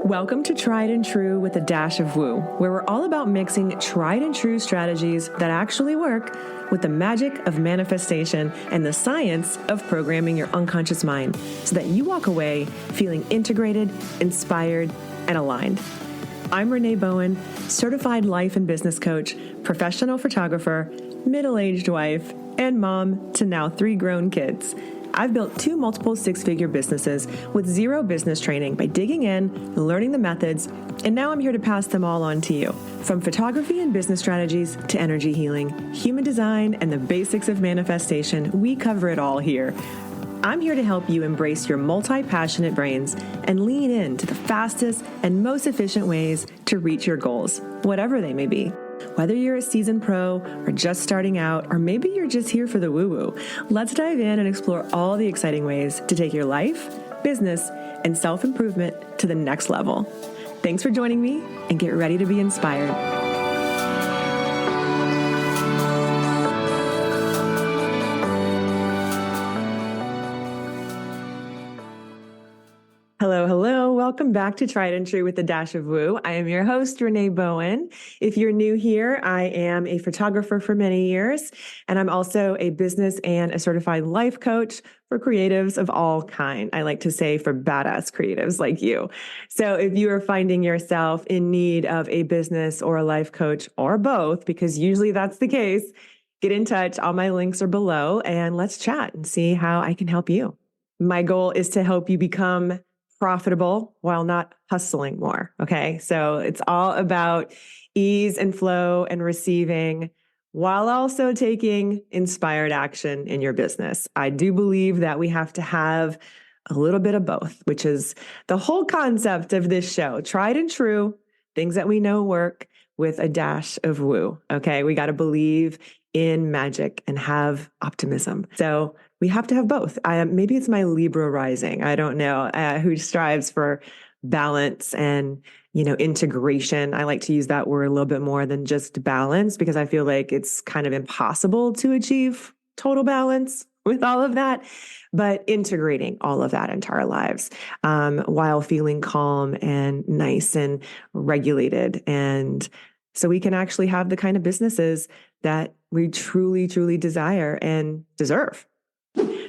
Welcome to Tried and True with a Dash of Woo, where we're all about mixing tried and true strategies that actually work with the magic of manifestation and the science of programming your unconscious mind so that you walk away feeling integrated, inspired, and aligned. I'm Renee Bowen, certified life and business coach, professional photographer, middle-aged wife, and mom to now 3 grown kids. I've built 2 multiple 6-figure businesses with 0 business training by digging in, learning the methods, and now I'm here to pass them all on to you. From photography and business strategies to energy healing, human design, and the basics of manifestation, we cover it all here. I'm here to help you embrace your multi-passionate brains and lean into the fastest and most efficient ways to reach your goals, whatever they may be. Whether you're a seasoned pro or just starting out, or maybe you're just here for the woo-woo, let's dive in and explore all the exciting ways to take your life, business, and self-improvement to the next level. Thanks for joining me, and get ready to be inspired. Hello. Welcome back to Tried and True with a Dash of Woo. I am your host, Renee Bowen. If you're new here, I am a photographer for many years, and I'm also a business and a certified life coach for creatives of all kind. I like to say for badass creatives like you. So if you are finding yourself in need of a business or a life coach or both, because usually that's the case, get in touch. All my links are below, and let's chat and see how I can help you. My goal is to help you become profitable while not hustling more. Okay. So it's all about ease and flow and receiving while also taking inspired action in your business. I do believe that we have to have a little bit of both, which is the whole concept of this show. Tried and true, things that we know work with a dash of woo. Okay. We got to believe in magic and have optimism. So we have to have both. Maybe it's my Libra rising. I don't know, who strives for balance and, integration. I like to use that word a little bit more than just balance, because I feel like it's kind of impossible to achieve total balance with all of that, but integrating all of that into our lives, while feeling calm and nice and regulated. And so we can actually have the kind of businesses that we truly, truly desire and deserve.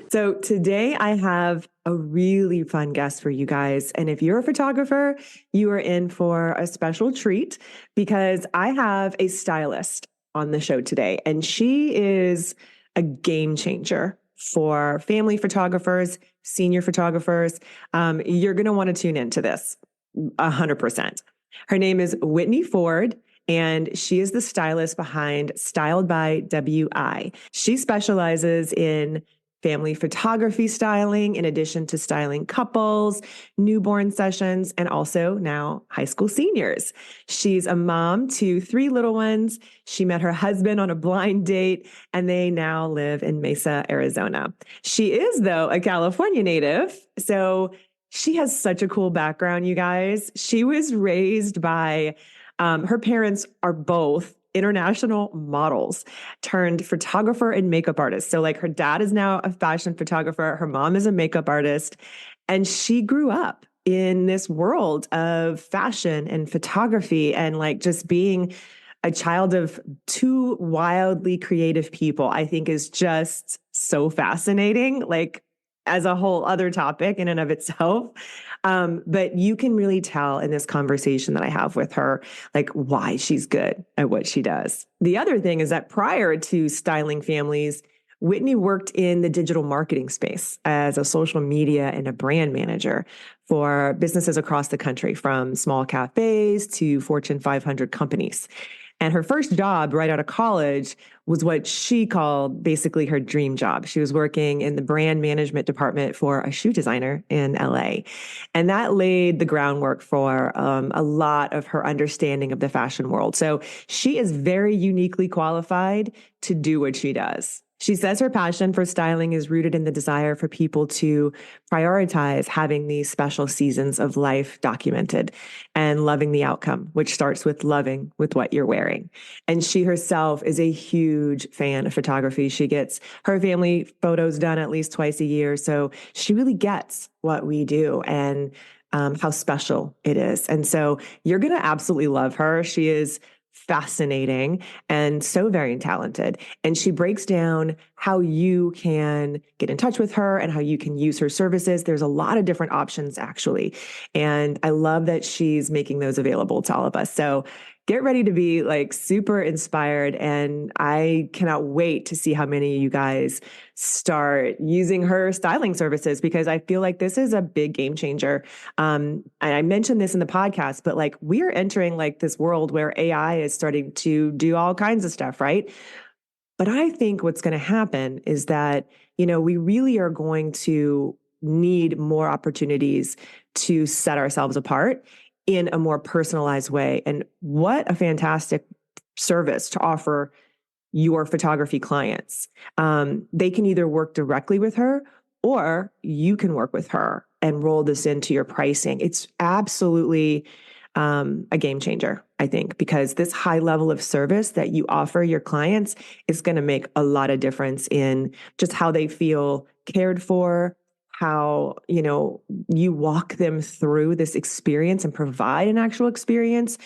So today I have a really fun guest for you guys. And if you're a photographer, you are in for a special treat, because I have a stylist on the show today, and she is a game changer for family photographers, senior photographers. You're going to want to tune into this 100%. Her name is Whitney Ford, and she is the stylist behind Styled by WI. She specializes in family photography styling, in addition to styling couples, newborn sessions, and also now high school seniors. She's a mom to 3 little ones. She met her husband on a blind date, and they now live in Mesa, Arizona. She is, though, a California native. So she has such a cool background, you guys. She was raised by, her parents are both international models turned photographer and makeup artist. So like her dad is now a fashion photographer. Her mom is a makeup artist. And she grew up in this world of fashion and photography, and like just being a child of 2 wildly creative people, I think is just so fascinating, like as a whole other topic in and of itself. But you can really tell in this conversation that I have with her, like why she's good at what she does. The other thing is that prior to styling families, Whitney worked in the digital marketing space as a social media and a brand manager for businesses across the country, from small cafes to Fortune 500 companies. And her first job right out of college was what she called basically her dream job. She was working in the brand management department for a shoe designer in LA. And that laid the groundwork for a lot of her understanding of the fashion world. So she is very uniquely qualified to do what she does. She says her passion for styling is rooted in the desire for people to prioritize having these special seasons of life documented and loving the outcome, which starts with loving with what you're wearing. And she herself is a huge fan of photography. She gets her family photos done at least twice a year. So she really gets what we do. And how special it is. And so you're going to absolutely love her. She is fascinating and so very talented. And she breaks down how you can get in touch with her and how you can use her services. There's a lot of different options, actually. And I love that she's making those available to all of us. So get ready to be like super inspired. And I cannot wait to see how many of you guys start using her styling services, because I feel like this is a big game changer. And I mentioned this in the podcast, but like we're entering like this world where AI is starting to do all kinds of stuff, right? But I think what's going to happen is that, we really are going to need more opportunities to set ourselves apart in a more personalized way. And what a fantastic service to offer your photography clients. They can either work directly with her or you can work with her and roll this into your pricing. It's absolutely a game changer, I think, because this high level of service that you offer your clients is going to make a lot of difference in just how they feel cared for, how, you walk them through this experience and provide an actual experience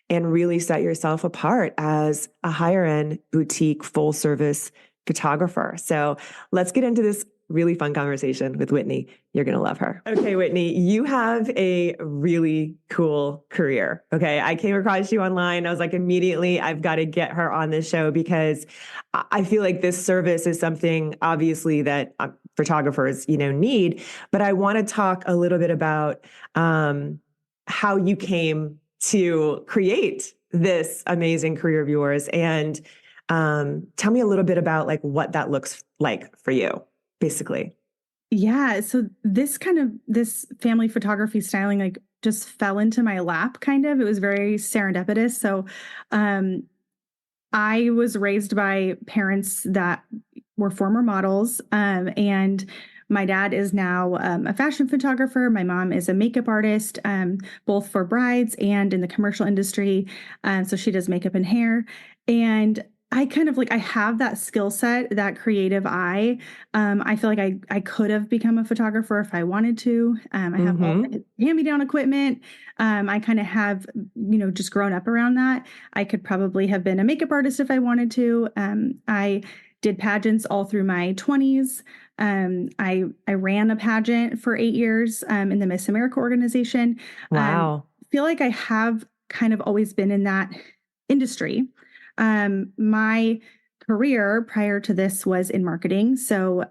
and really set yourself apart as a higher end boutique full service photographer. So let's get into this really fun conversation with Whitney. You're going to love her. Okay, Whitney, you have a really cool career. Okay. I came across you online. I was like, immediately, I've got to get her on this show because I feel like this service is something obviously that photographers, need, but I want to talk a little bit about how you came to create this amazing career of yours. And tell me a little bit about like what that looks like for you, basically. Yeah. So this family photography styling, like just fell into my lap kind of. It was very serendipitous. So, I was raised by parents that were former models. And my dad is now a fashion photographer. My mom is a makeup artist, both for brides and in the commercial industry. So she does makeup and hair. And I kind of I have that skill set, that creative eye. I feel like I could have become a photographer if I wanted to. I have all the hand-me-down equipment. I kind of have, just grown up around that. I could probably have been a makeup artist if I wanted to. I did pageants all through my 20s. I ran a pageant for 8 years in the Miss America organization. Wow. I feel like I have kind of always been in that industry. My career prior to this was in marketing. So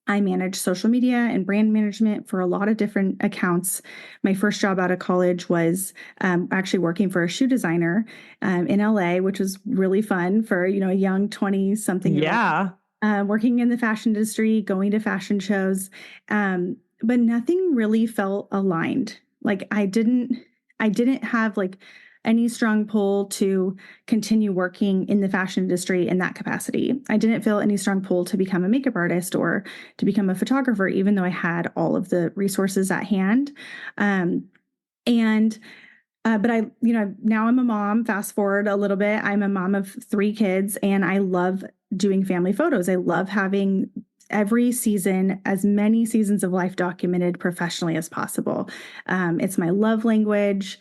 I managed social media and brand management for a lot of different accounts. My first job out of college was actually working for a shoe designer in LA, which was really fun for, a young 20-something year old. Working in the fashion industry, going to fashion shows. But nothing really felt aligned. Like I didn't have any strong pull to continue working in the fashion industry in that capacity. I didn't feel any strong pull to become a makeup artist or to become a photographer, even though I had all of the resources at hand. But I, now I'm a mom. Fast forward a little bit, I'm a mom of 3 kids, and I love doing family photos. I love having every season, as many seasons of life documented professionally as possible. It's my love language.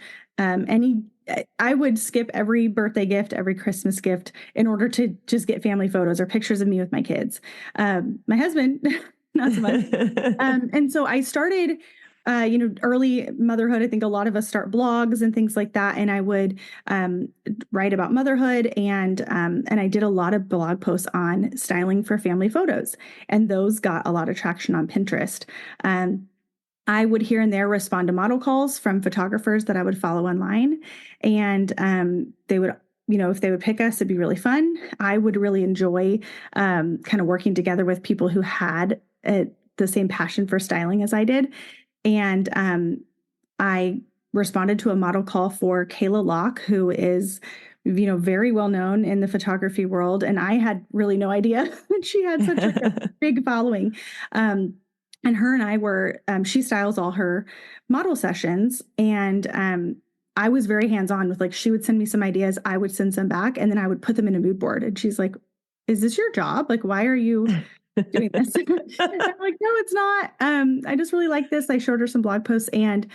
I would skip every birthday gift, every Christmas gift in order to just get family photos or pictures of me with my kids. My husband, not so much. And so I started, early motherhood. I think a lot of us start blogs and things like that. And I would write about motherhood, and I did a lot of blog posts on styling for family photos, and those got a lot of traction on Pinterest. I would here and there respond to model calls from photographers that I would follow online. And they would, if they would pick us, it'd be really fun. I would really enjoy kind of working together with people who had the same passion for styling as I did. And I responded to a model call for Kayla Locke, who is very well known in the photography world. And I had really no idea that she had such a big following. And her and I were, she styles all her model sessions. And I was very hands-on with she would send me some ideas. I would send some back, and then I would put them in a mood board. And she's like, is this your job? Why are you doing this. I'm like, no, it's not. I just really like this. I showed her some blog posts. And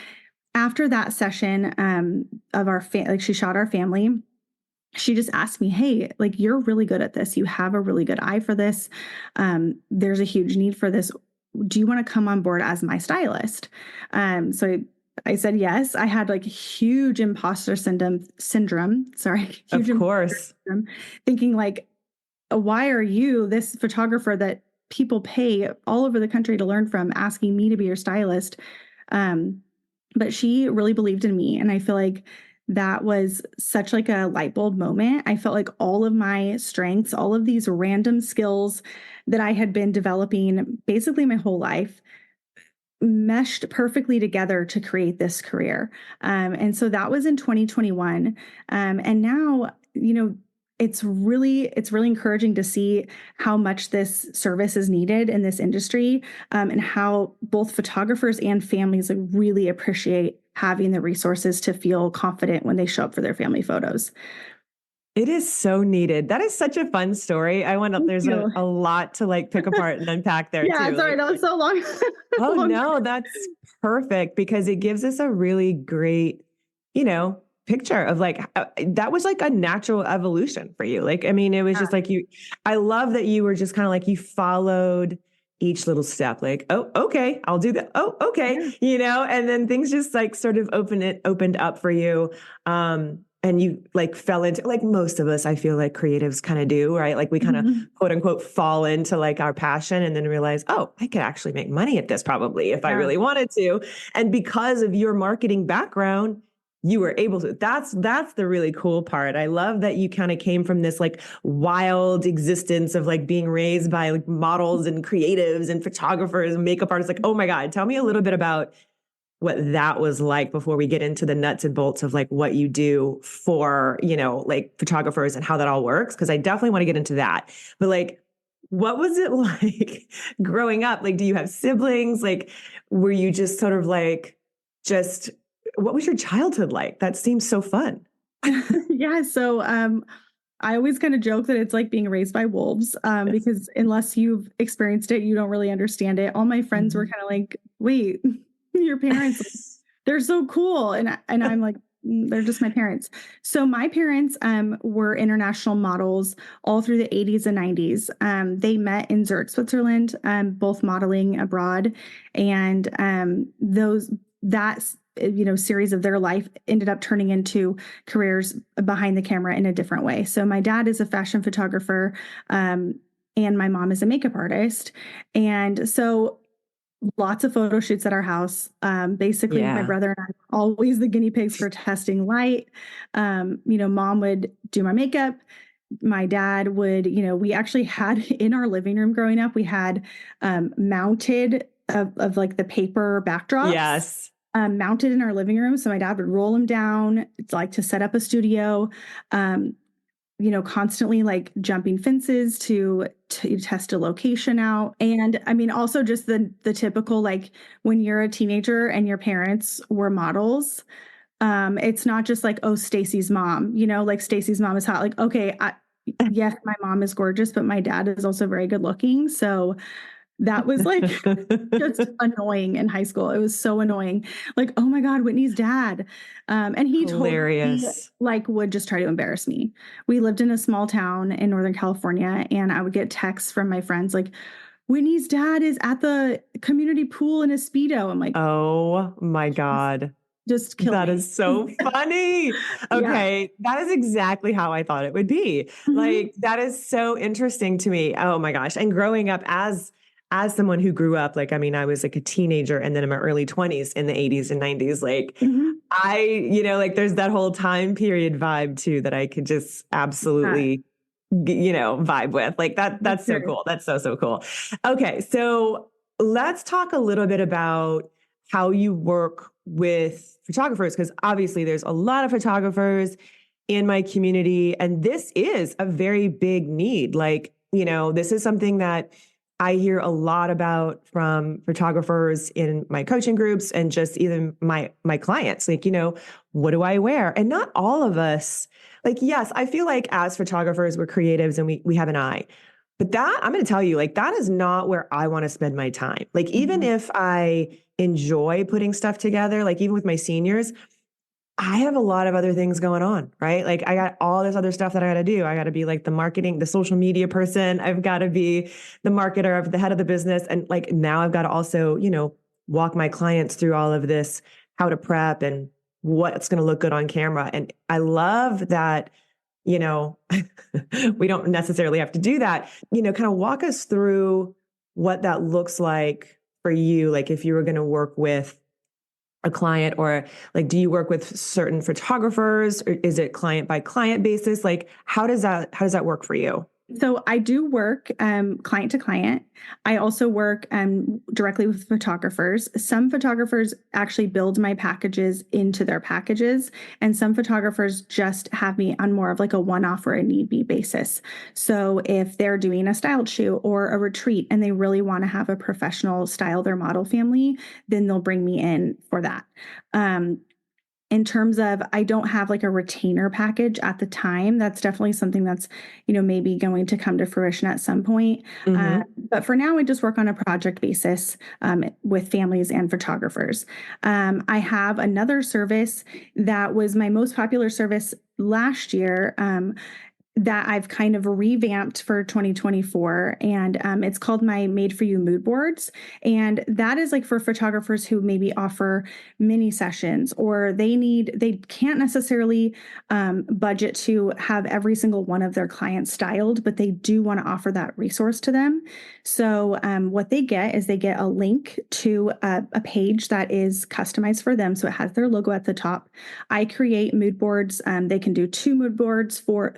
after that session of our like she shot our family, she just asked me, hey, like, you're really good at this. You have a really good eye for this. There's a huge need for this. Do you want to come on board as my stylist? So I said yes. I had like huge imposter syndrome. Sorry. Huge Of course. syndrome, thinking like, why are you, this photographer that people pay all over the country to learn from, asking me to be your stylist? But she really believed in me. And I feel like that was such like a light bulb moment. I felt like all of my strengths, all of these random skills that I had been developing basically my whole life, meshed perfectly together to create this career. And so that was in 2021. And now, it's really encouraging to see how much this service is needed in this industry, and how both photographers and families like really appreciate having the resources to feel confident when they show up for their family photos. It is so needed. That is such a fun story. There's a lot to like pick apart and unpack there yeah, too. Sorry, that was so long. Oh no, that's perfect, because it gives us a really great, picture of like, that was like a natural evolution for you. Like, I mean, it was just like I love that you were just kind of like, you followed each little step, like, oh, okay, I'll do that. Oh, okay. And then things just like sort of opened up for you. And you like fell into, like most of us, I feel like creatives kind of do, right? Like we kind of quote unquote fall into like our passion and then realize, oh, I could actually make money at this probably if I really wanted to. And because of your marketing background, you were able to. That's the really cool part. I love that you kind of came from this like wild existence of like being raised by like models and creatives and photographers and makeup artists. Like, oh my God, tell me a little bit about what that was like before we get into the nuts and bolts of like what you do for, like photographers and how that all works. Cause I definitely want to get into that. But like, what was it like growing up? Like, do you have siblings? Like, were you just sort of like, what was your childhood like? That seems so fun. Yeah. So, I always kind of joke that it's like being raised by wolves, because unless you've experienced it, you don't really understand it. All my friends were kind of like, wait, your parents, they're so cool. And I'm like, they're just my parents. So my parents were international models all through the 80s and 90s. They met in Zurich, Switzerland, both modeling abroad. And that series of their life ended up turning into careers behind the camera in a different way. So my dad is a fashion photographer, and my mom is a makeup artist. And so lots of photo shoots at our house. Basically, my brother and I were always the guinea pigs for testing light. Mom would do my makeup. My dad would, we actually had in our living room growing up, we had mounted of like the paper backdrops. Yes. Mounted in our living room. So my dad would roll them down. It's like to set up a studio. Constantly like jumping fences to test a location out. And I mean, also just the typical, like when you're a teenager and your parents were models, it's not just like, oh, Stacy's mom, like Stacy's mom is hot. Like, okay, yes, my mom is gorgeous, but my dad is also very good looking. So that was like just annoying in high school. It was so annoying. Like, oh my God, Whitney's dad. And he totally like would just try to embarrass me. We lived in a small town in Northern California, and I would get texts from my friends like, Whitney's dad is at the community pool in a Speedo. I'm like, oh my God. Just kill me. That is so funny. Okay. That is exactly how I thought it would be. Like, that is so interesting to me. Oh my gosh. And growing up as someone who grew up, like, I mean, I was like a teenager and then in my early 20s in the 80s and 90s, like like there's that whole time period vibe too, that I could just absolutely, vibe with. Like that's so cool. That's so cool. Okay. So let's talk a little bit about how you work with photographers, because obviously there's a lot of photographers in my community, and this is a very big need. Like, this is something that I hear a lot about from photographers in my coaching groups and just even my clients. Like, what do I wear? And not all of us, like, yes, I feel like as photographers, we're creatives and we have an eye. But that, I'm going to tell you, like, that is not where I want to spend my time. Like, even if I enjoy putting stuff together, like, even with my seniors, I have a lot of other things going on, right? Like, I got all this other stuff that I got to do. I got to be like the marketing, the social media person. I've got to be the marketer of the head of the business. And like, now I've got to also, walk my clients through all of this, how to prep and what's going to look good on camera. And I love that, we don't necessarily have to do that, kind of walk us through what that looks like for you. Like, if you were going to work with a client, or like, do you work with certain photographers, or is it client by client basis? Like, how does that work for you? So I do work client to client. I also work directly with photographers. Some photographers actually build my packages into their packages, and some photographers just have me on more of like a one-off or a need-be basis. So if they're doing a styled shoot or a retreat and they really want to have a professional style their model family, then they'll bring me in for that. In terms of, I don't have like a retainer package at the time. That's definitely something that's, maybe going to come to fruition at some point. But for now, I just work on a project basis with families and photographers. I have another service that was my most popular service last year, that I've kind of revamped for 2024. And it's called my Made for You mood boards. And that is like for photographers who maybe offer mini sessions, or they can't necessarily budget to have every single one of their clients styled, but they do want to offer that resource to them. So what they get is they get a link to a page that is customized for them. So it has their logo at the top. I create mood boards. They can do 2 mood boards, four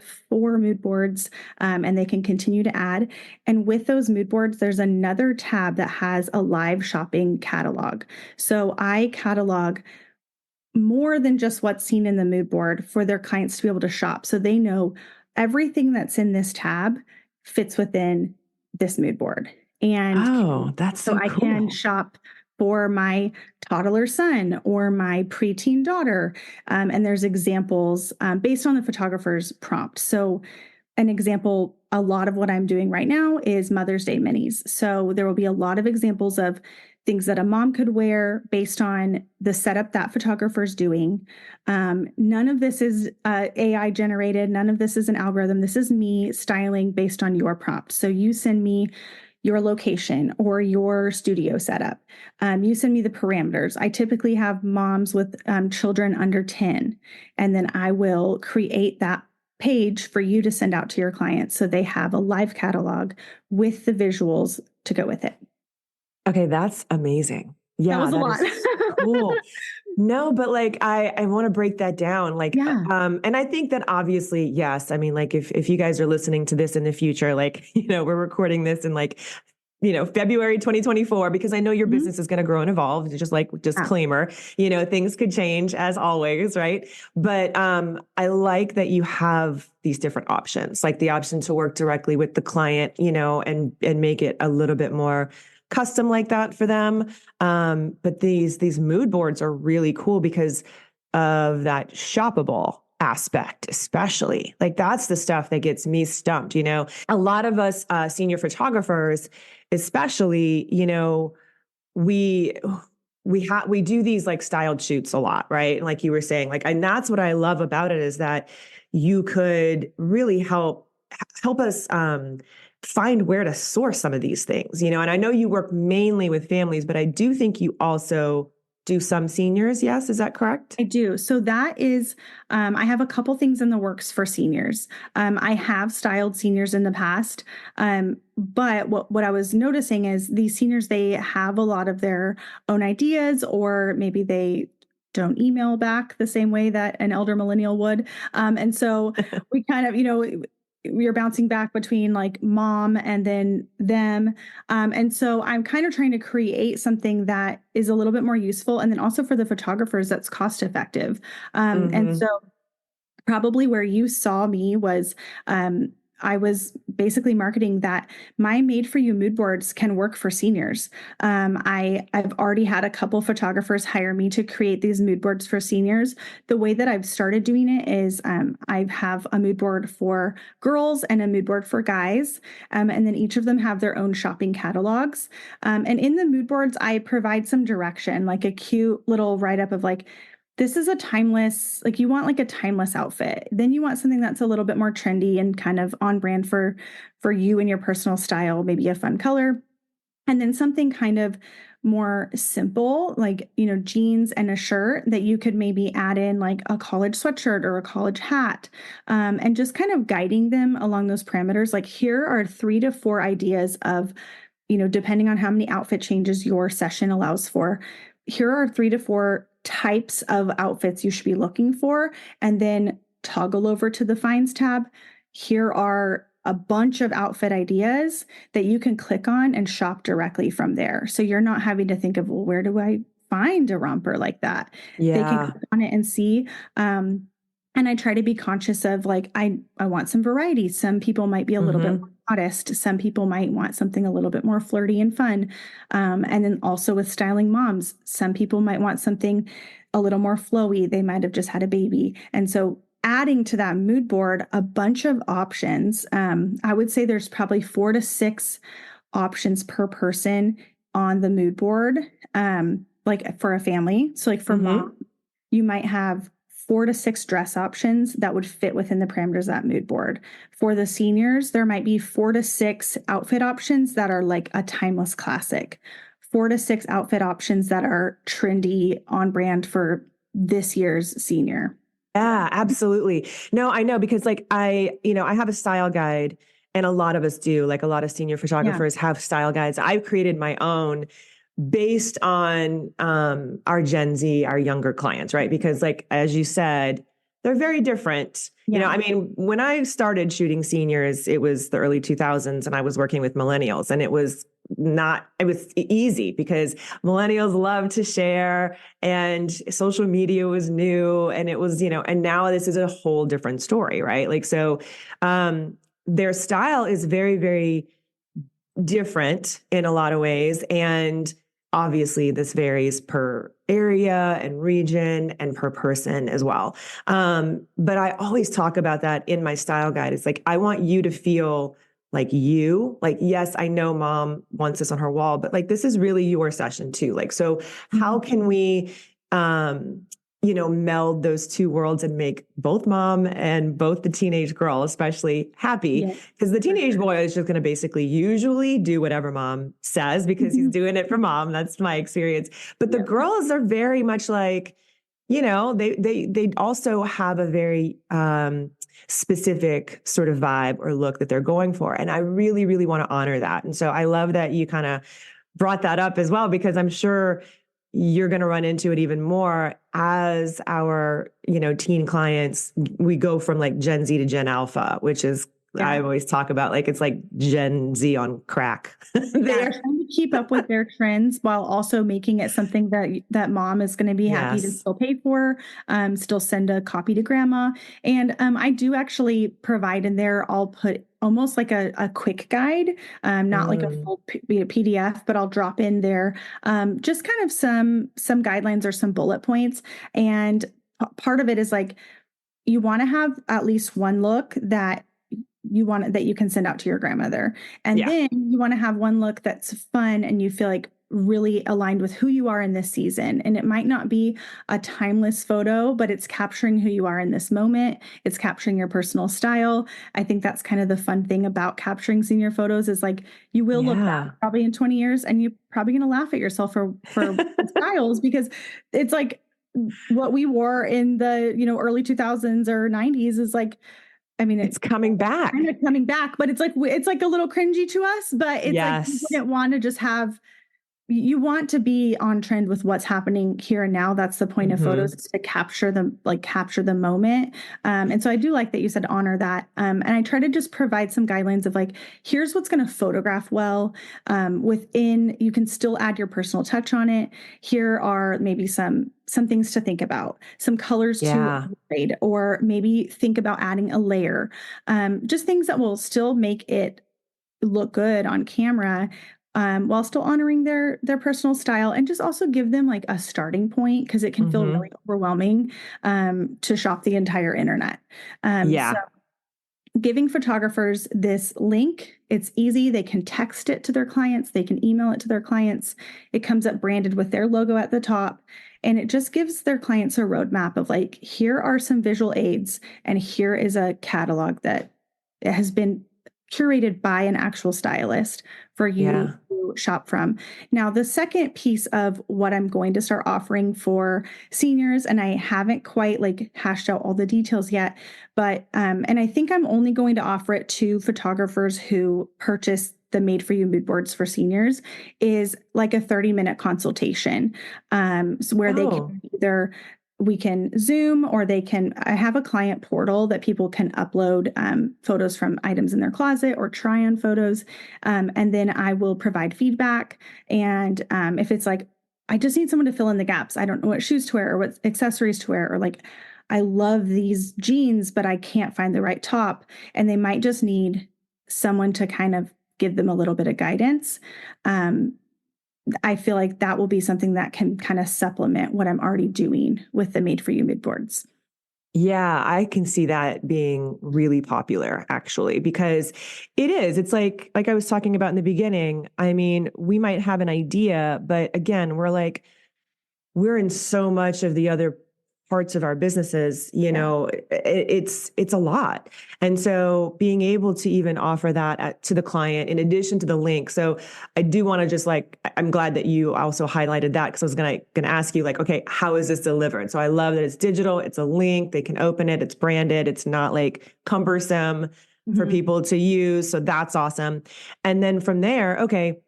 mood boards, and they can continue to add. And with those mood boards, there's another tab that has a live shopping catalog. So I catalog more than just what's seen in the mood board for their clients to be able to shop. So they know everything that's in this tab fits within this mood board. And that's so I cool. can shop for my toddler son or my preteen daughter. And there's examples based on the photographer's prompt. So an example, a lot of what I'm doing right now is Mother's Day minis. So there will be a lot of examples of things that a mom could wear based on the setup that photographer's doing. None of this is AI generated. None of this is an algorithm. This is me styling based on your prompt. So you send me your location or your studio setup. You send me the parameters. I typically have moms with children under 10, and then I will create that page for you to send out to your clients so they have a live catalog with the visuals to go with it. Okay, that's amazing. Yeah, that was a lot. Cool. No, but like I want to break that down. Like, and I think that obviously, yes. I mean, like if you guys are listening to this in the future, like, we're recording this in like, February 2024, because I know your business is going to grow and evolve. Just like disclaimer, things could change as always, right? But I like that you have these different options, like the option to work directly with the client, and make it a little bit more custom like that for them. But these mood boards are really cool because of that shoppable aspect, especially. Like, that's the stuff that gets me stumped. A lot of us senior photographers, especially, we do these like styled shoots a lot, right? And like you were saying, like, and that's what I love about it, is that you could really help us find where to source some of these things, and I know you work mainly with families, but I do think you also do some seniors. Yes. Is that correct? I do. So that is, I have a couple things in the works for seniors. I have styled seniors in the past. But what I was noticing is these seniors, they have a lot of their own ideas, or maybe they don't email back the same way that an elder millennial would. And so we kind of, we're bouncing back between like mom and then them. And so I'm kind of trying to create something that is a little bit more useful. And then also for the photographers, that's cost effective. And so probably where you saw me was I was basically marketing that my made for you mood boards can work for seniors. I've already had a couple photographers hire me to create these mood boards for seniors. The way that I've started doing it is I have a mood board for girls and a mood board for guys. And then each of them have their own shopping catalogs. And in the mood boards, I provide some direction, like a cute little write-up of like, this is a timeless, like you want like a timeless outfit. Then you want something that's a little bit more trendy and kind of on brand for you and your personal style, maybe a fun color. And then something kind of more simple, like, jeans and a shirt that you could maybe add in like a college sweatshirt or a college hat, and just kind of guiding them along those parameters. Like, here are 3 to 4 ideas of, depending on how many outfit changes your session allows for. Here are 3 to 4 types of outfits you should be looking for, and then toggle over to the finds tab. Here are a bunch of outfit ideas that you can click on and shop directly from there. So you're not having to think of, well, where do I find a romper like that? Yeah. They can click on it and see. And I try to be conscious of like, I want some variety. Some people might be a little bit more modest. Some people might want something a little bit more flirty and fun. And then also with styling moms, some people might want something a little more flowy. They might have just had a baby. And so adding to that mood board a bunch of options. I would say there's probably 4 to 6 options per person on the mood board, like for a family. So like for mom, you might have 4 to 6 dress options that would fit within the parameters of that mood board. For the seniors, there might be 4 to 6 outfit options that are like a timeless classic, 4 to 6 outfit options that are trendy, on brand for this year's senior. Yeah, absolutely. No, I know, because like I have a style guide, and a lot of us do, like a lot of senior photographers have style guides. I've created my own based on our Gen Z, our younger clients, right? Because like, as you said, they're very different. I mean, when I started shooting seniors, it was the early 2000s, and I was working with millennials, and it was easy because millennials love to share, and social media was new, and it was, and now this is a whole different story, right? Like, so their style is very, very different in a lot of ways. And obviously this varies per area and region and per person as well. But I always talk about that in my style guide. It's like, I want you to feel like yes, I know mom wants this on her wall, but like, this is really your session too. Like, so how can we, meld those two worlds and make both mom and both the teenage girl especially happy? Because the teenage boy is just going to basically usually do whatever mom says because he's doing it for mom. That's my experience. But the girls are very much like, they also have a very specific sort of vibe or look that they're going for. And I really, really want to honor that. And so I love that you kind of brought that up as well, because I'm sure you're going to run into it even more as our, teen clients. We go from like Gen Z to Gen Alpha, which is, I always talk about, like, it's like Gen Z on crack. They're trying to keep up with their trends while also making it something that mom is going to be happy to still pay for, still send a copy to grandma. And I do actually provide in there, I'll put almost like a quick guide, not like a full PDF, but I'll drop in there just kind of some guidelines or some bullet points. And part of it is like, you want to have at least one look that you can send out to your grandmother. And then you want to have one look that's fun and you feel like really aligned with who you are in this season. And it might not be a timeless photo, but it's capturing who you are in this moment. It's capturing your personal style. I think that's kind of the fun thing about capturing senior photos is like, you will look back probably in 20 years and you're probably going to laugh at yourself for styles, because it's like what we wore in the, early 2000s or 90s is like, I mean, it's coming back. Kind of coming back, but it's like a little cringy to us. But it's like, you wouldn't want to just have, you want to be on trend with what's happening here and now. That's the point of photos, is to capture the moment. And so I do like that you said honor that. And I try to just provide some guidelines of like, here's what's going to photograph well. Within, you can still add your personal touch on it. Here are maybe some things to think about, some colors to avoid, or maybe think about adding a layer. Just things that will still make it look good on camera, while still honoring their personal style, and just also give them like a starting point, because it can feel really overwhelming to shop the entire internet. So giving photographers this link, it's easy. They can text it to their clients. They can email it to their clients. It comes up branded with their logo at the top. And it just gives their clients a roadmap of like, here are some visual aids, and here is a catalog that has been curated by an actual stylist for you to shop from. Now, the second piece of what I'm going to start offering for seniors, and I haven't quite like hashed out all the details yet, but and I think I'm only going to offer it to photographers who purchase the made for you mood boards for seniors, is like a 30-minute consultation, so where they can either, we can Zoom, or I have a client portal that people can upload photos from items in their closet or try on photos. And then I will provide feedback. And if it's like, I just need someone to fill in the gaps, I don't know what shoes to wear or what accessories to wear, or like, I love these jeans, but I can't find the right top. And they might just need someone to kind of give them a little bit of guidance. I feel like that will be something that can kind of supplement what I'm already doing with the Made for You mood boards. Yeah, I can see that being really popular, actually, because it's like I was talking about in the beginning. I mean, we might have an idea, but again, we're in so much of the other parts of our businesses, it's a lot. And so being able to even offer that to the client in addition to the link. So I do want to just I'm glad that you also highlighted that, because I was going to ask you okay, how is this delivered? So I love that it's digital. It's a link. They can open it. It's branded. It's not cumbersome for people to use. So that's awesome. And then from there, okay,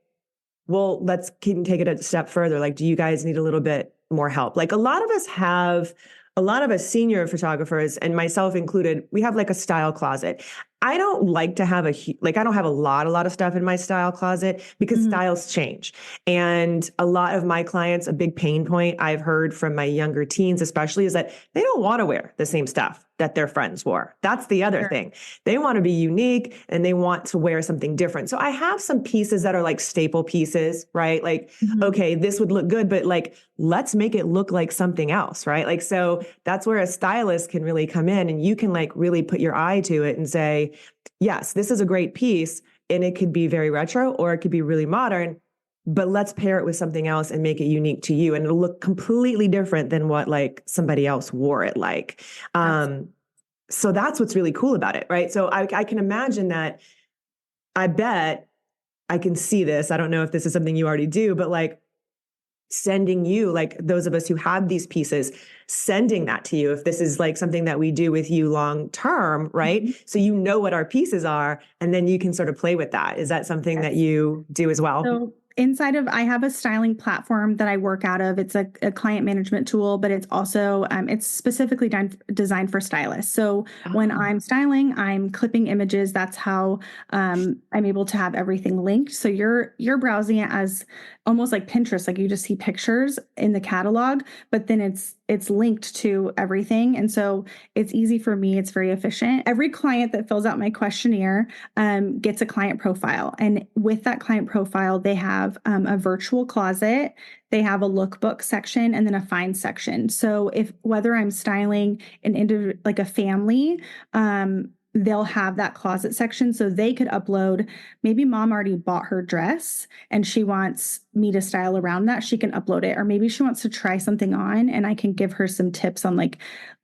well, let's take it a step further. Do you guys need a little bit more help? A lot of us senior photographers, and myself included, we have a style closet. I don't like to have I don't have a lot of stuff in my style closet, because styles change. And a lot of my clients, a big pain point I've heard from my younger teens, especially, is that they don't want to wear the same stuff that their friends wore. That's the other thing. They want to be unique, and they want to wear something different. So I have some pieces that are staple pieces, right? Okay, this would look good, but let's make it look like something else, right? So that's where a stylist can really come in, and you can really put your eye to it and say, yes, this is a great piece, and it could be very retro or it could be really modern, but let's pair it with something else and make it unique to you. And it'll look completely different than what somebody else wore it like. So that's what's really cool about it, right? So I can imagine that. I bet I can see this. I don't know if this is something you already do, but sending you, those of us who have these pieces, sending that to you, if this is something that we do with you long term, right? So you know what our pieces are, and then you can sort of play with that. Is that something that you do as well? So I have a styling platform that I work out of. It's a client management tool, but it's also, it's specifically designed for stylists. So when I'm styling, I'm clipping images. That's how I'm able to have everything linked. So you're browsing it as almost like Pinterest, you just see pictures in the catalog, but then it's linked to everything. And so it's easy for me. It's very efficient. Every client that fills out my questionnaire gets a client profile. And with that client profile, they have a virtual closet, they have a lookbook section, and then a find section. So whether I'm styling a family, they'll have that closet section, so they could upload. Maybe mom already bought her dress and she wants me to style around that. She can upload it. Or maybe she wants to try something on, and I can give her some tips on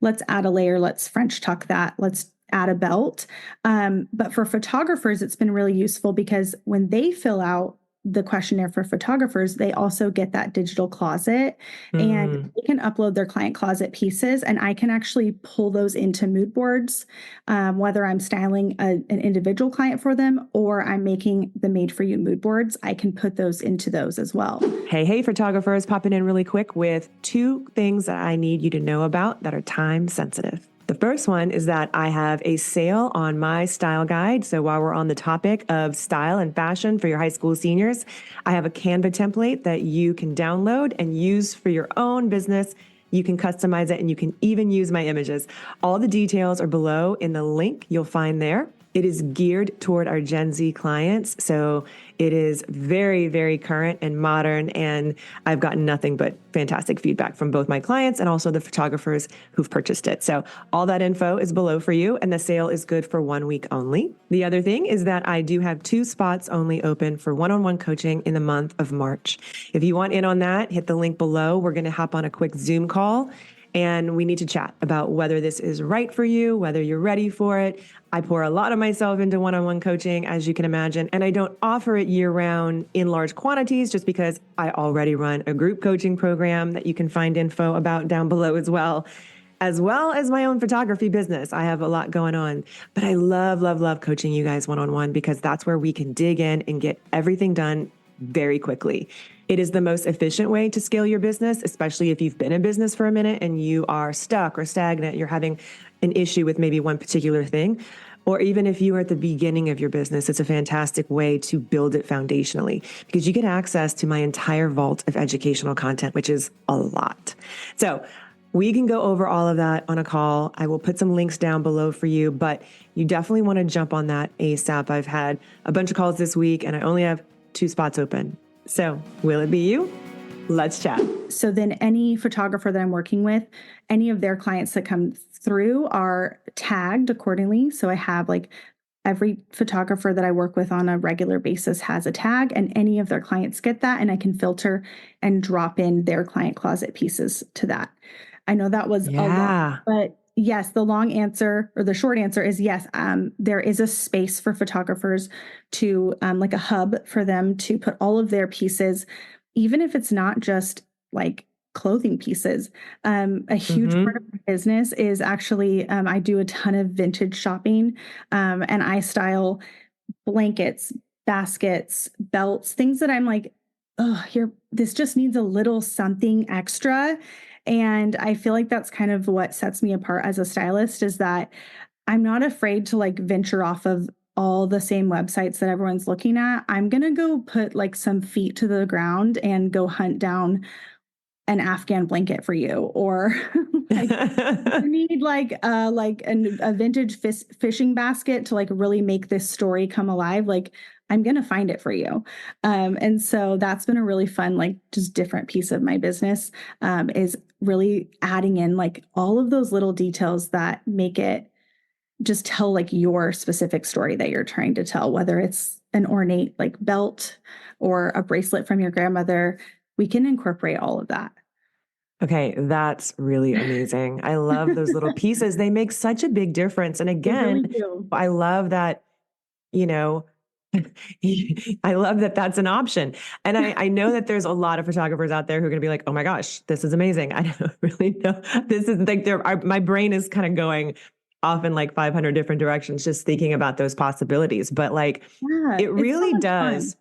let's add a layer, let's French tuck that, let's add a belt. But for photographers, it's been really useful, because when they fill out the questionnaire for photographers, they also get that digital closet and Mm. they can upload their client closet pieces, and I can actually pull those into mood boards, whether I'm styling an individual client for them or I'm making the made for you mood boards. I can put those into those as well. Hey, photographers, popping in really quick with 2 things that I need you to know about that are time sensitive. The first one is that I have a sale on my style guide. So while we're on the topic of style and fashion for your high school seniors, I have a Canva template that you can download and use for your own business. You can customize it and you can even use my images. All the details are below in the link you'll find there. It is geared toward our Gen Z clients. So it is very, very current and modern. And I've gotten nothing but fantastic feedback from both my clients and also the photographers who've purchased it. So all that info is below for you. And the sale is good for 1 week only. The other thing is that I do have 2 spots only open for one-on-one coaching in the month of March. If you want in on that, hit the link below. We're going to hop on a quick Zoom call. And we need to chat about whether this is right for you, whether you're ready for it. I pour a lot of myself into one-on-one coaching, as you can imagine, and I don't offer it year-round in large quantities just because I already run a group coaching program that you can find info about down below as well as my own photography business. I have a lot going on, but I love coaching you guys one-on-one because that's where we can dig in and get everything done very quickly. It is the most efficient way to scale your business, especially if you've been in business for a minute and you are stuck or stagnant, you're having an issue with maybe one particular thing, or even if you are at the beginning of your business, it's a fantastic way to build it foundationally because you get access to my entire vault of educational content, which is a lot. So we can go over all of that on a call. I will put some links down below for you, but you definitely want to jump on that ASAP. I've had a bunch of calls this week and I only have 2 spots open. So will it be you? Let's chat. So then any photographer that I'm working with, any of their clients that come through are tagged accordingly. So I have like every photographer that I work with on a regular basis has a tag, and any of their clients get that, and I can filter and drop in their client closet pieces to that. I know that was a lot, but yes, the long answer or the short answer is yes. There is a space for photographers to like a hub for them to put all of their pieces, even if it's not just like clothing pieces. A huge part of my business is actually I do a ton of vintage shopping, and I style blankets, baskets, belts, things that I'm like, oh, here, this just needs a little something extra. And I feel like that's kind of what sets me apart as a stylist, is that I'm not afraid to like venture off of all the same websites that everyone's looking at. I'm going to go put like some feet to the ground and go hunt down an Afghan blanket for you, or like, you need like a vintage fishing basket to like really make this story come alive. Like I'm going to find it for you. And so that's been a really fun, like just different piece of my business, is really adding in like all of those little details that make it just tell like your specific story that you're trying to tell, whether it's an ornate like belt or a bracelet from your grandmother. We can incorporate all of that. Okay, that's really amazing. I love those little pieces. They make such a big difference. And again, Really I love that, you know, I love that that's an option. And I know that there's a lot of photographers out there who are going to be like, oh my gosh, this is amazing. I don't really know. This is like my brain is kind of going off in like 500 different directions, just thinking about those possibilities. But like, it really does. Fun.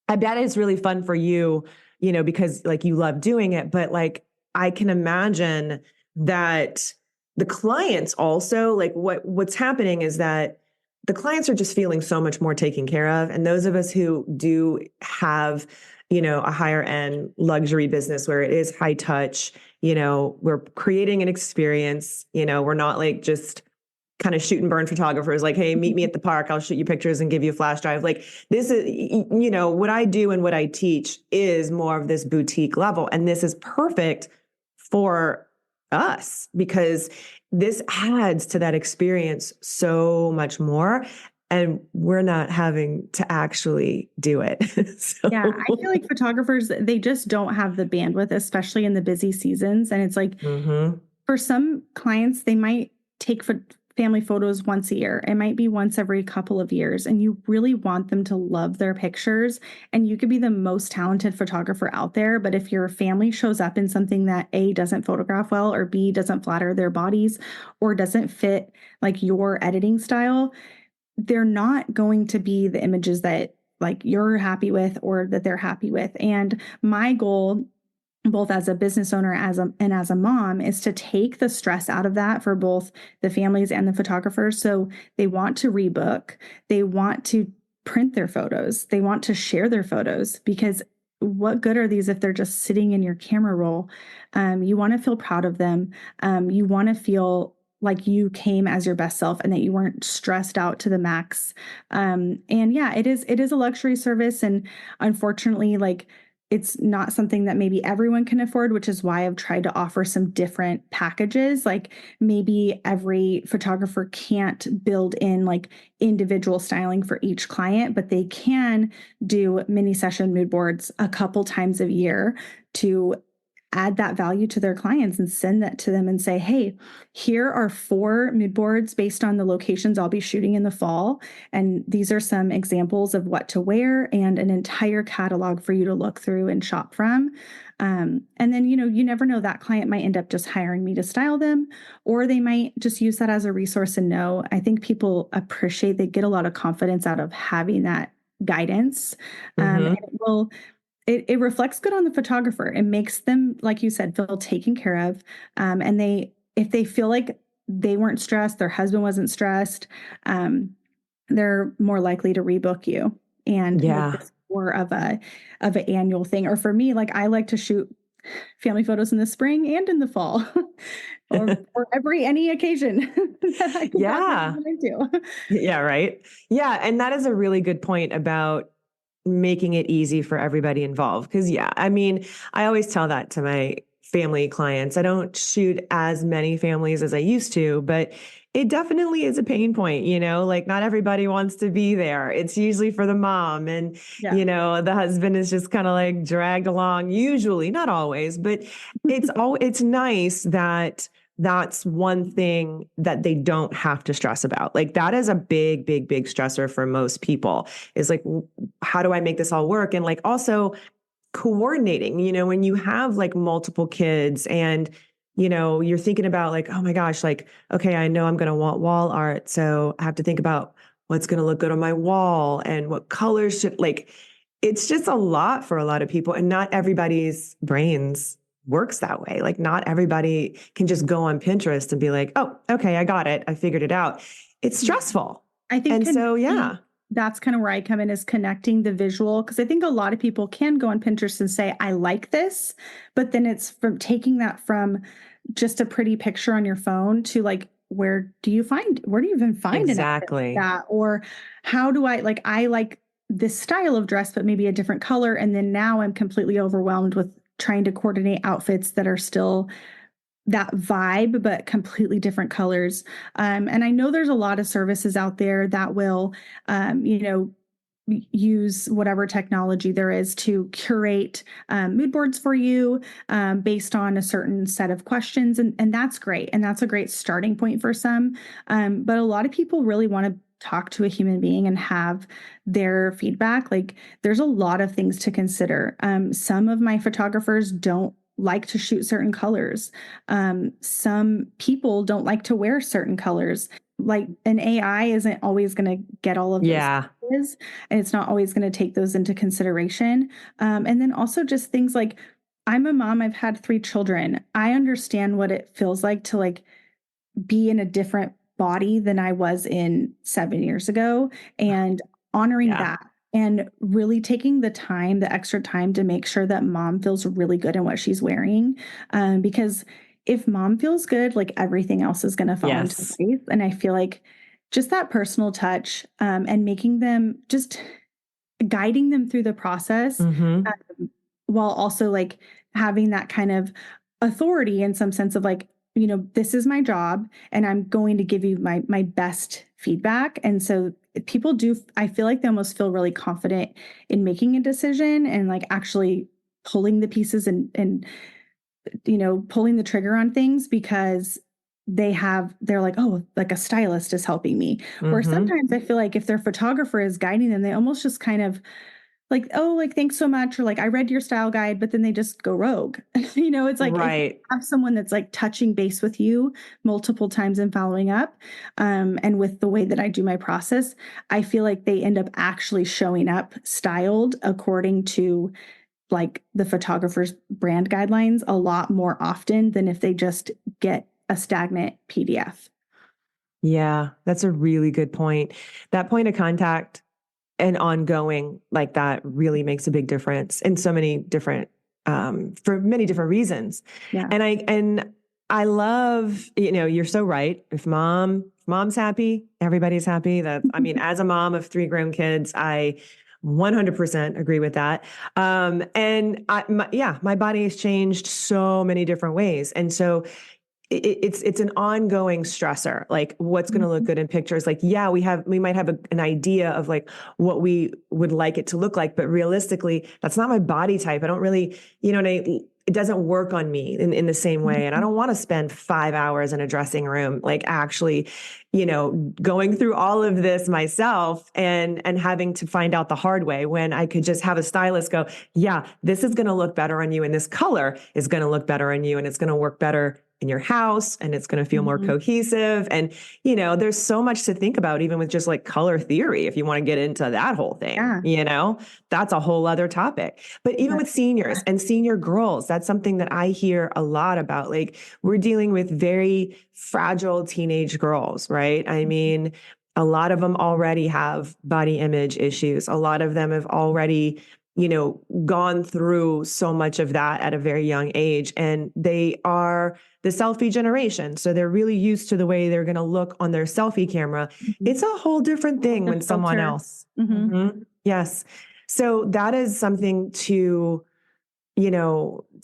I bet it's really fun for you, you know, because like you love doing it, but like, I can imagine that the clients also like what's happening is that the clients are just feeling so much more taken care of. And those of us who do have, you know, a higher end luxury business where it is high touch, you know, we're creating an experience, you know, we're not like just kind of shoot and burn photographers like, hey, meet me at the park. I'll shoot you pictures and give you a flash drive. Like this is, you know, what I do and what I teach is more of this boutique level. And this is perfect for us because this adds to that experience so much more. And we're not having to actually do it. So. Yeah, I feel like photographers, they just don't have the bandwidth, especially in the busy seasons. And it's like, for some clients, they might take family photos once a year. It might be once every couple of years. And you really want them to love their pictures. And you could be the most talented photographer out there. But if your family shows up in something that A, doesn't photograph well, or B, doesn't flatter their bodies, or doesn't fit like your editing style, they're not going to be the images that like you're happy with or that they're happy with. And my goal, both as a business owner and as a mom, is to take the stress out of that for both the families and the photographers. So they want to rebook, they want to print their photos, they want to share their photos, because what good are these if they're just sitting in your camera roll? You want to feel proud of them. You want to feel like you came as your best self and that you weren't stressed out to the max. And yeah, it is a luxury service. And unfortunately, like, it's not something that maybe everyone can afford, which is why I've tried to offer some different packages. Like maybe every photographer can't build in like individual styling for each client, but they can do mini session mood boards a couple times a year to add that value to their clients and send that to them and say, hey, here are 4 mood boards based on the locations I'll be shooting in the fall. And these are some examples of what to wear and an entire catalog for you to look through and shop from. And then, you never know, that client might end up just hiring me to style them, or they might just use that as a resource and know. I think people appreciate, they get a lot of confidence out of having that guidance. And it reflects good on the photographer. It makes them, like you said, feel taken care of. And if they feel like they weren't stressed, their husband wasn't stressed, they're more likely to rebook you and make this more of an annual thing. Or for me, like I like to shoot family photos in the spring and in the fall, or any occasion that I can get into. Yeah, right. Yeah, and that is a really good point about making it easy for everybody involved. Because I mean, I always tell that to my family clients. I don't shoot as many families as I used to, but it definitely is a pain point, like not everybody wants to be there. It's usually for the mom, and the husband is just kind of like dragged along, usually, not always, but it's nice that that's one thing that they don't have to stress about. Like that is a big, big, big stressor for most people, is like, how do I make this all work? And like also coordinating, when you have like multiple kids and, you're thinking about like, oh my gosh, like, okay, I know I'm going to want wall art. So I have to think about what's going to look good on my wall and what colors should, like, it's just a lot for a lot of people, and not everybody's brains works that way. Like not everybody can just go on Pinterest and be like, oh, okay, I got it. I figured it out. It's stressful. I think, and so, that's kind of where I come in, is connecting the visual. Cause I think a lot of people can go on Pinterest and say, I like this, but then it's from taking that from just a pretty picture on your phone to like, where do you even find exactly an outfit like that? Or how do I like this style of dress, but maybe a different color. And then now I'm completely overwhelmed with trying to coordinate outfits that are still that vibe, but completely different colors. And I know there's a lot of services out there that will, use whatever technology there is to curate mood boards for you based on a certain set of questions. And that's great. And that's a great starting point for some. But a lot of people really want to talk to a human being and have their feedback. Like there's a lot of things to consider. Some of my photographers don't like to shoot certain colors. Some people don't like to wear certain colors. Like an AI isn't always going to get all of those things, and it's not always going to take those into consideration. And then also just things like, I'm a mom, I've had 3 children. I understand what it feels like to like be in a different body than I was in 7 years ago, and honoring that. And really taking the time, the extra time to make sure that mom feels really good in what she's wearing. Because if mom feels good, like everything else is going to fall into place. And I feel like just that personal touch and making them, just guiding them through the process while also like having that kind of authority in some sense of like, this is my job and I'm going to give you my best feedback. And so people do, I feel like they almost feel really confident in making a decision and like actually pulling the pieces and pulling the trigger on things, because they're like, oh, like a stylist is helping me. Or Mm-hmm. sometimes I feel like if their photographer is guiding them, they almost just kind of like, oh, like, thanks so much. Or like, I read your style guide, but then they just go rogue. It's like if you Right. have someone that's like touching base with you multiple times and following up, and with the way that I do my process, I feel like they end up actually showing up styled according to like the photographer's brand guidelines a lot more often than if they just get a stagnant PDF. Yeah, that's a really good point. That point of contact and ongoing like that really makes a big difference in so many different for many different reasons. Yeah. And I love, you're so right. If mom's happy, everybody's happy. That I mean, as a mom of three grown kids, I 100% agree with that. My body has changed so many different ways. And so it's an ongoing stressor, like what's going to look good in pictures. Like, yeah, we might have an idea of like what we would like it to look like, but realistically, that's not my body type. I don't really, it doesn't work on me in the same way. And I don't want to spend 5 hours in a dressing room, like actually, going through all of this myself and having to find out the hard way when I could just have a stylist go, yeah, this is going to look better on you. And this color is going to look better on you. And it's going to work better in your house, and it's going to feel more cohesive. And, there's so much to think about, even with just like color theory, if you want to get into that whole thing, that's a whole other topic. But even with seniors and senior girls, that's something that I hear a lot about. Like, we're dealing with very fragile teenage girls, right? I mean, a lot of them already have body image issues. A lot of them have already gone through so much of that at a very young age. And they are the selfie generation. So they're really used to the way they're going to look on their selfie camera. It's a whole different thing when someone else. Yes. So that is something to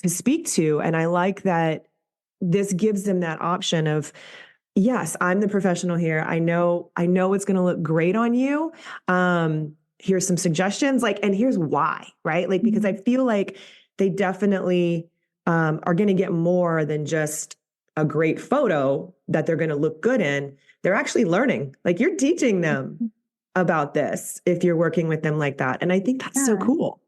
speak to. And I like that this gives them that option of, yes, I'm the professional here. I know it's going to look great on you. Here's some suggestions, and here's why, right? Like, because I feel like they definitely are going to get more than just a great photo that they're going to look good in. They're actually learning. Like, you're teaching them about this if you're working with them like that. And I think that's so cool.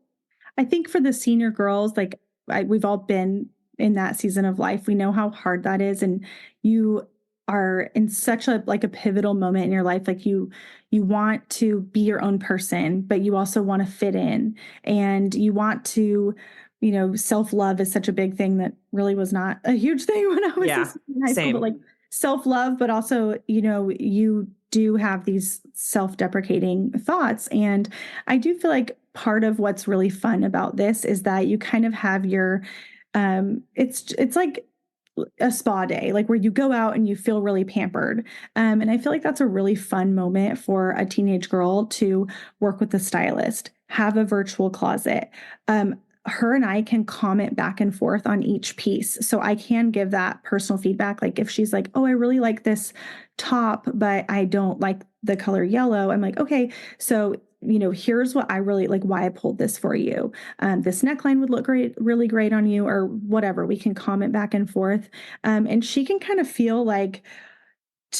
I think for the senior girls, like we've all been in that season of life. We know how hard that is. And you are in such a pivotal moment in your life. Like you want to be your own person, but you also want to fit in, and you want to, self-love is such a big thing that really was not a huge thing when I was in high school, but like self-love, but also, you do have these self-deprecating thoughts. And I do feel like part of what's really fun about this is that you kind of have your, it's like a spa day, like where you go out and you feel really pampered. And I feel like that's a really fun moment for a teenage girl to work with a stylist, have a virtual closet. Her and I can comment back and forth on each piece. So I can give that personal feedback. Like if she's like, oh, I really like this top, but I don't like the color yellow. I'm like, okay, so here's what I really like, why I pulled this for you. This neckline would look great, really great on you, or whatever. We can comment back and forth. And she can kind of feel like,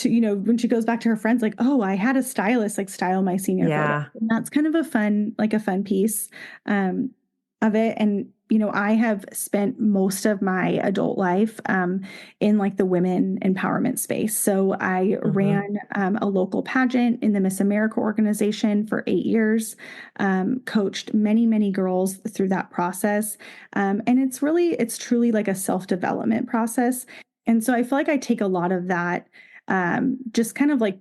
when she goes back to her friends, like, oh, I had a stylist like style my senior photo. And that's kind of a fun piece of it. And, I have spent most of my adult life in like the women empowerment space. So I ran a local pageant in the Miss America organization for 8 years, coached many, many girls through that process. And it's truly like a self-development process. And so I feel like I take a lot of that, just kind of like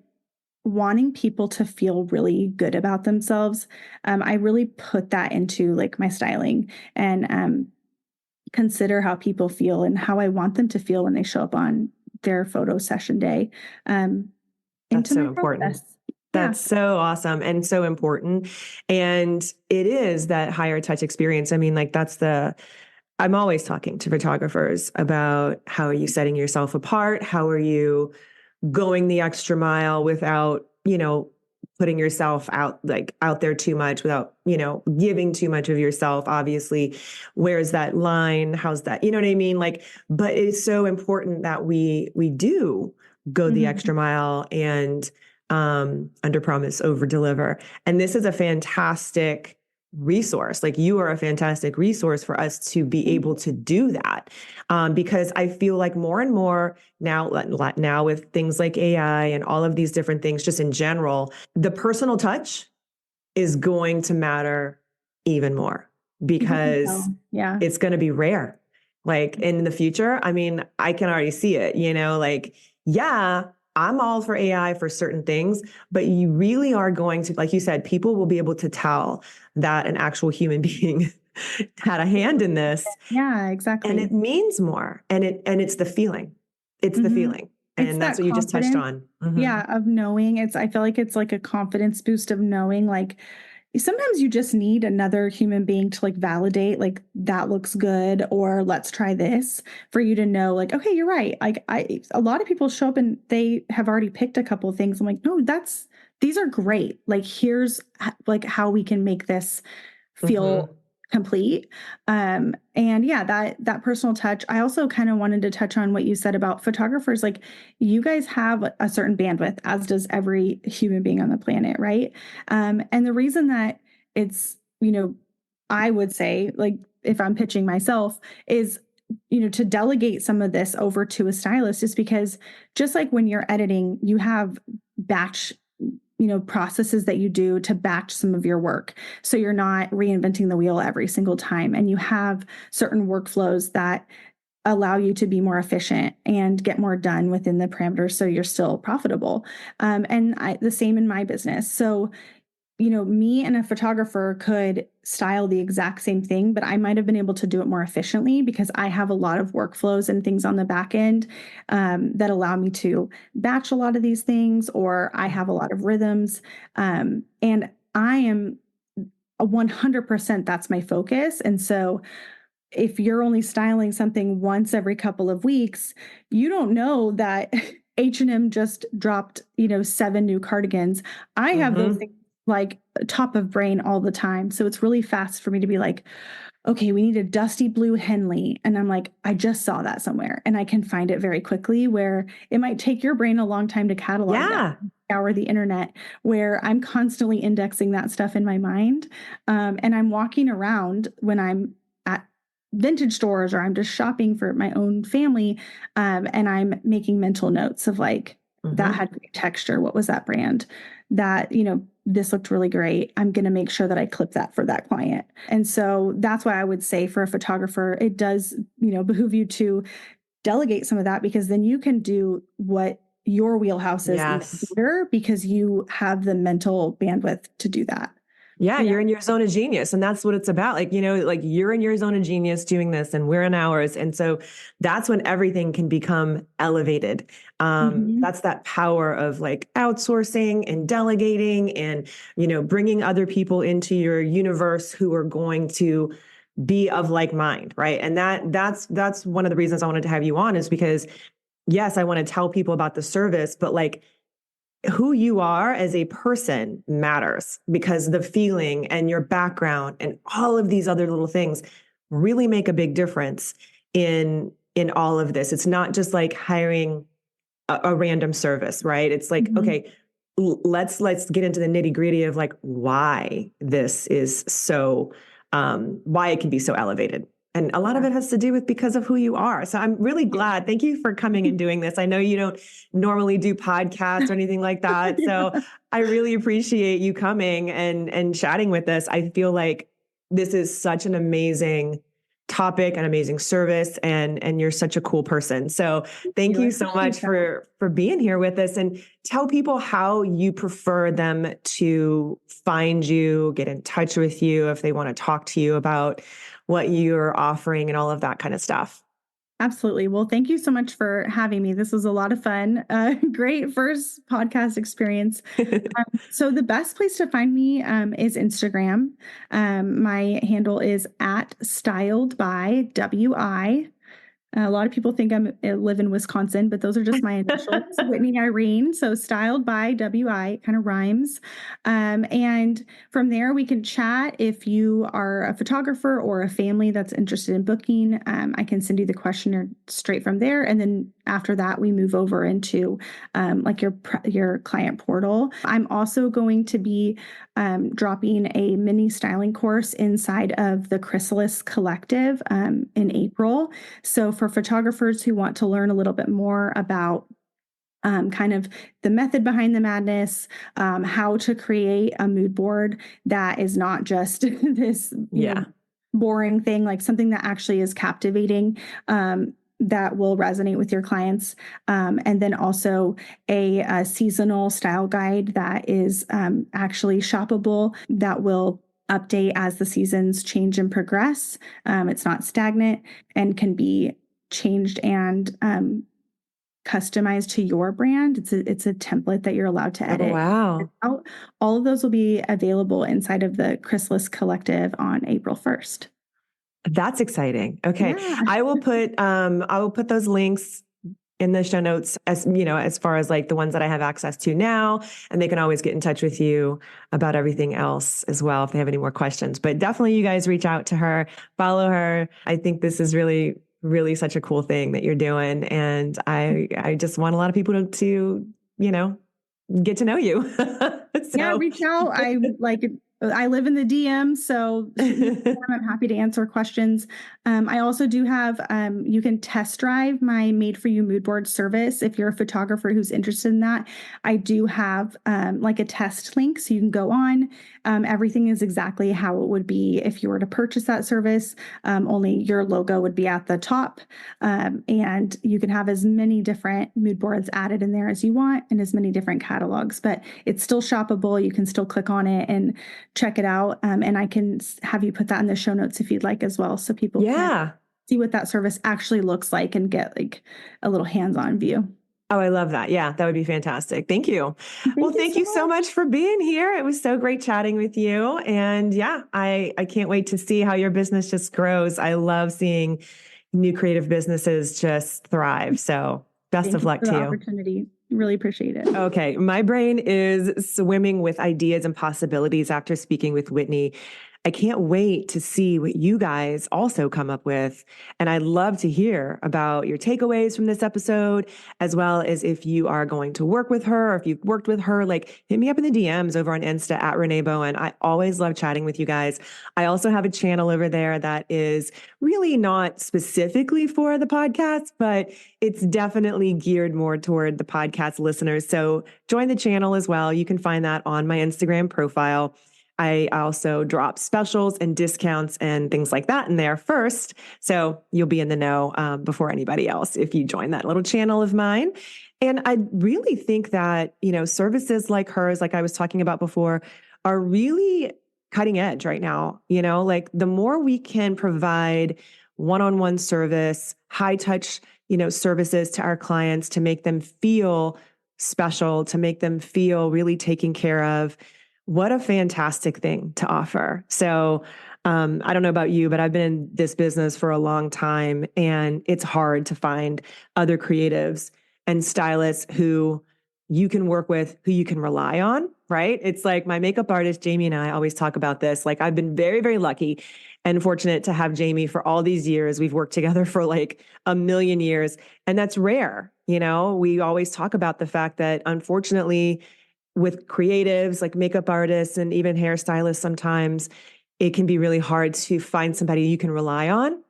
wanting people to feel really good about themselves. I really put that into like my styling and consider how people feel and how I want them to feel when they show up on their photo session day. That's so important. That's so awesome and so important. And it is that higher touch experience. I mean, like I'm always talking to photographers about how are you setting yourself apart? How are you going the extra mile without, putting yourself out there too much without, giving too much of yourself. Obviously, where's that line? How's that? You know what I mean? But it's so important that we do go the extra mile and under promise, over deliver. And this is a fantastic resource. You are a fantastic resource for us to be able to do that. Because I feel like more and more now with things like AI and all of these different things, just in general, the personal touch is going to matter even more because it's going to be rare. In the future, I mean, I can already see it, I'm all for AI for certain things, but you really are going to, like you said, people will be able to tell that an actual human being had a hand in this. Yeah, exactly. And it means more. And it's the feeling. It's the feeling. And that's what you just touched on. Yeah, of knowing. I feel like it's like a confidence boost of knowing, sometimes you just need another human being to validate, that looks good, or let's try this, for you to know, okay, you're right. A lot of people show up and they have already picked a couple of things. I'm like, no, these are great. Here's how we can make this feel complete. And that personal touch. I also kind of wanted to touch on what you said about photographers. You guys have a certain bandwidth, as does every human being on the planet, right? And the reason that it's, I would say, if I'm pitching myself, is, to delegate some of this over to a stylist, is because just like when you're editing, you have batch processes that you do to batch some of your work. So you're not reinventing the wheel every single time. And you have certain workflows that allow you to be more efficient and get more done within the parameters, so you're still profitable. The same in my business. So, me and a photographer could style the exact same thing, but I might have been able to do it more efficiently because I have a lot of workflows and things on the back end that allow me to batch a lot of these things, or I have a lot of rhythms. And I am 100%, that's my focus. And so if you're only styling something once every couple of weeks, you don't know that H&M just dropped, 7 new cardigans. I have those things top of brain all the time. So it's really fast for me to be okay, we need a dusty blue Henley. And I'm I just saw that somewhere, and I can find it very quickly, where it might take your brain a long time to catalog that, scour the internet, where I'm constantly indexing that stuff in my mind. And I'm walking around when I'm at vintage stores, or I'm just shopping for my own family. And I'm making mental notes of that had great texture. What was that brand? That, this looked really great. I'm going to make sure that I clip that for that client. And so that's why I would say, for a photographer, it does, behoove you to delegate some of that, because then you can do what your wheelhouse is even better, because you have the mental bandwidth to do that. Yeah, you're in your zone of genius. And that's what it's about. You're in your zone of genius doing this, and we're in ours. And so that's when everything can become elevated. That's that power of outsourcing and delegating and, bringing other people into your universe who are going to be of like mind. Right. And that's one of the reasons I wanted to have you on, is because, yes, I want to tell people about the service, but who you are as a person matters, because the feeling and your background and all of these other little things really make a big difference in all of this. It's not just like hiring a random service, right? It's like, okay, let's get into the nitty gritty of like why this is so, why it can be so elevated. And a lot of it has to do with because of who you are. So I'm really glad. Thank you for coming and doing this. I know you don't normally do podcasts or anything like that. So I really appreciate you coming and chatting with us. I feel like this is such an amazing topic, an amazing service, and you're such a cool person. So thank you so much for being here with us, and tell people how you prefer them to find you, get in touch with you if they want to talk to you about what you're offering and all of that kind of stuff. Absolutely. Well, thank you so much for having me. This was a lot of fun. Great first podcast experience. So the best place to find me is Instagram. My handle is @styledbywi. A lot of people think I live in Wisconsin, but those are just my initials, Whitney Irene. So styled by WI, it kind of rhymes. And from there, we can chat. If you are a photographer or a family that's interested in booking, I can send you the questionnaire straight from there. And then after that, we move over into like your client portal. I'm also going to be dropping a mini styling course inside of the Chrysalis Collective in April. So for photographers who want to learn a little bit more about kind of the method behind the madness, how to create a mood board that is not just this boring thing, like something that actually is captivating, that will resonate with your clients. And then also a seasonal style guide that is actually shoppable, that will update as the seasons change and progress. It's not stagnant and can be changed and customized to your brand. It's a template that you're allowed to edit. Oh, wow. All of those will be available inside of the Chrysalis Collective on April 1st. That's exciting. Okay. Yeah. I will put those links in the show notes, as you know, as far as like the ones that I have access to now, and they can always get in touch with you about everything else as well if they have any more questions. But definitely you guys reach out to her, follow her. I think this is really, really such a cool thing that you're doing. And I just want a lot of people to you know, get to know you. Yeah, reach out. I live in the DM, so I'm happy to answer questions. I also do have, you can test drive my Made For You mood board service if you're a photographer who's interested in that. I do have like a test link, so you can go on. Everything is exactly how it would be if you were to purchase that service. Only your logo would be at the top, and you can have as many different mood boards added in there as you want, and as many different catalogs. But it's still shoppable. You can still click on it and check it out. And I can have you put that in the show notes if you'd like as well, so people can see what that service actually looks like and get like a little hands-on view. Oh, I love that. Yeah, that would be fantastic. Thank you. Thank you so much for being here. It was so great chatting with you. And yeah, I can't wait to see how your business just grows. I love seeing new creative businesses just thrive. So best of luck to you. Opportunity. Really appreciate it. Okay. My brain is swimming with ideas and possibilities after speaking with Whitney. I can't wait to see what you guys also come up with. And I'd love to hear about your takeaways from this episode, as well as if you are going to work with her or if you've worked with her, like hit me up in the DMs over on Insta at Renee Bowen. I always love chatting with you guys. I also have a channel over there that is really not specifically for the podcast, but it's definitely geared more toward the podcast listeners. So join the channel as well. You can find that on my Instagram profile. I also drop specials and discounts and things like that in there first. So you'll be in the know before anybody else if you join that little channel of mine. And I really think that, you know, services like hers, like I was talking about before, are really cutting edge right now. You know, like the more we can provide one-on-one service, high touch, you know, services to our clients to make them feel special, to make them feel really taken care of. What a fantastic thing to offer. So I don't know about you, but I've been in this business for a long time, and it's hard to find other creatives and stylists who you can work with, who you can rely on, right? It's like my makeup artist, Jamie, and I always talk about this. Like I've been very, very lucky and fortunate to have Jamie for all these years. We've worked together for like a million years, and that's rare. You know, we always talk about the fact that unfortunately, with creatives like makeup artists and even hairstylists, sometimes it can be really hard to find somebody you can rely on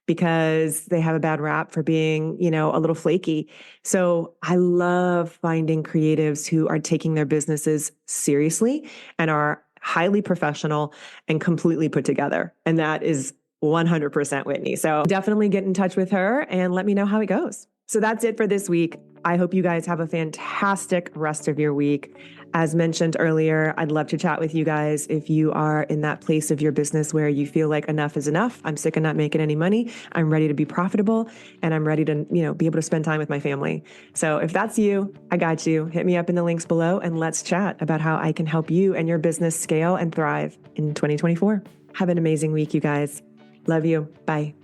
because they have a bad rap for being, you know, a little flaky. So I love finding creatives who are taking their businesses seriously and are highly professional and completely put together. And that is 100% Whitney. So definitely get in touch with her and let me know how it goes. So that's it for this week. I hope you guys have a fantastic rest of your week. As mentioned earlier, I'd love to chat with you guys if you are in that place of your business where you feel like enough is enough. I'm sick of not making any money. I'm ready to be profitable, and I'm ready to, you know, be able to spend time with my family. So if that's you, I got you. Hit me up in the links below and let's chat about how I can help you and your business scale and thrive in 2024. Have an amazing week, you guys. Love you. Bye.